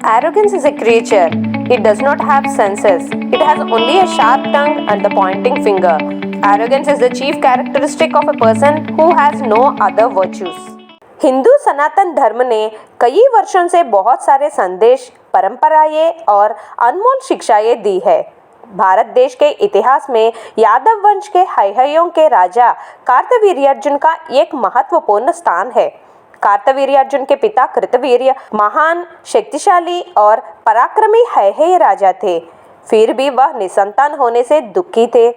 Arrogance is a creature. It does not have senses. It has only a sharp tongue and the pointing finger. Arrogance is the chief characteristic of a person who has no other virtues. Hindu सनातन धर्म ने कई वर्षों से बहुत सारे संदेश, परंपराएं और अनमोल शिक्षाएं दी है। भारत देश के इतिहास में यादव वंश के हैहयों के राजा कार्तवीर्यार्जुन का एक महत्वपूर्ण स्थान है। कार्तवीर्यार्जुन के पिता कृतवीर्य महान, शक्तिशाली और पराक्रमी हैहय राजा थे। फिर भी वह निसंतान होने से दुखी थे।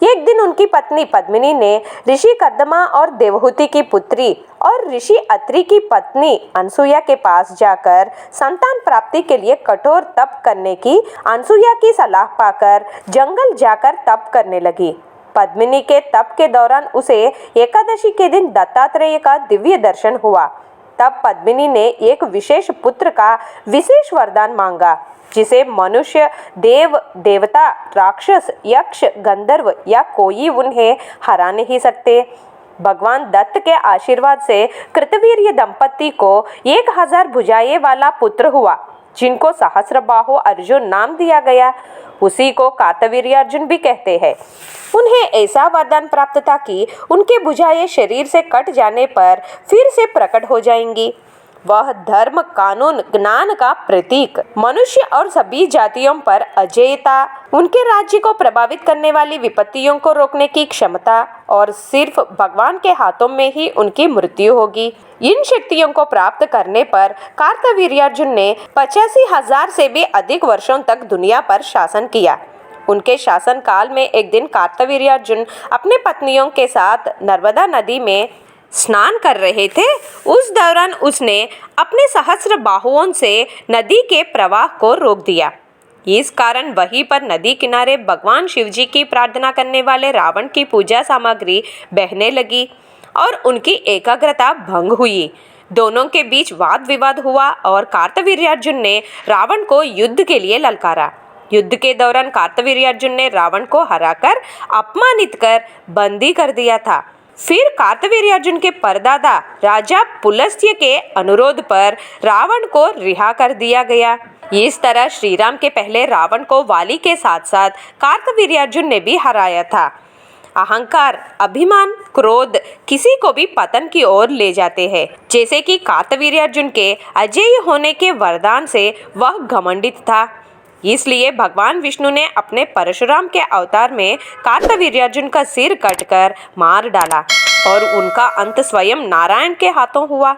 एक दिन उनकी पत्नी पद्मिनी ने ऋषि कर्दमा और देवहूति की पुत्री और ऋषि अत्रि की पत्नी अनसुया के पास जाकर संतान प्राप्ति के लिए कठोर तप करने की अनसुया की सलाह पाकर जंगल जाकर तप करने लगी। पद्मिनी के तप के दौरान उसे एकादशी के दिन दत्तात्रेय का दिव्य दर्शन हुआ। तब पद्मिनी ने एक विशेष पुत्र का विशेष वरदान मांगा, जिसे मनुष्य, देव, देवता, राक्षस, यक्ष, गंधर्व या कोई उन्हें हरा नहीं सकते। भगवान दत्त के आशीर्वाद से कृतवीर्य दंपति को 1000 भुजाएं वाला पुत्र हुआ, जिनको सहस्रबाहु अर्जुन नाम दिया गया। उसी को कार्तवीर्यार्जुन भी कहते हैं। उन्हें ऐसा वरदान प्राप्त था कि उनके भुजाएं शरीर से कट जाने पर फिर से प्रकट हो जाएंगी। वह धर्म, कानून, ज्ञान का प्रतीक, मनुष्य और सभी जातियों पर अजेयता, उनके राज्य को प्रभावित करने वाली विपत्तियों को रोकने की क्षमता और सिर्फ भगवान के हाथों में ही उनकी मृत्यु होगी। इन शक्तियों को प्राप्त करने पर कार्तवीर्यार्जुन ने 85,000 से भी अधिक वर्षों तक दुनिया पर शासन किया। उनके शासन काल में एक दिन कार्तवीर्यार्जुन अपने पत्नियों के साथ नर्मदा नदी में स्नान कर रहे थे। उस दौरान उसने अपने सहस्र बाहुओं से नदी के प्रवाह को रोक दिया। इस कारण वहीं पर नदी किनारे भगवान शिव जी की प्रार्थना करने वाले रावण की पूजा सामग्री बहने लगी और उनकी एकाग्रता भंग हुई। दोनों के बीच वाद विवाद हुआ और कार्तवीर्यार्जुन ने रावण को युद्ध के लिए ललकारा। युद्ध के दौरान कार्तवीर्यार्जुन ने रावण को हराकर अपमानित कर बंदी कर दिया था। फिर कार्तवीर्यार्जुन के परदादा राजा पुलस्त्य के अनुरोध पर रावण को रिहा कर दिया गया। इस तरह श्री राम के पहले रावण को वाली के साथ साथ कार्तवीर्यार्जुन ने भी हराया था। अहंकार, अभिमान, क्रोध किसी को भी पतन की ओर ले जाते हैं। जैसे कि कार्तवीर्यार्जुन के अजेय होने के वरदान से वह घमंडित था। इसलिए भगवान विष्णु ने अपने परशुराम के अवतार में कार्तवीर्यार्जुन का सिर कटकर मार डाला और उनका अंत स्वयं नारायण के हाथों हुआ।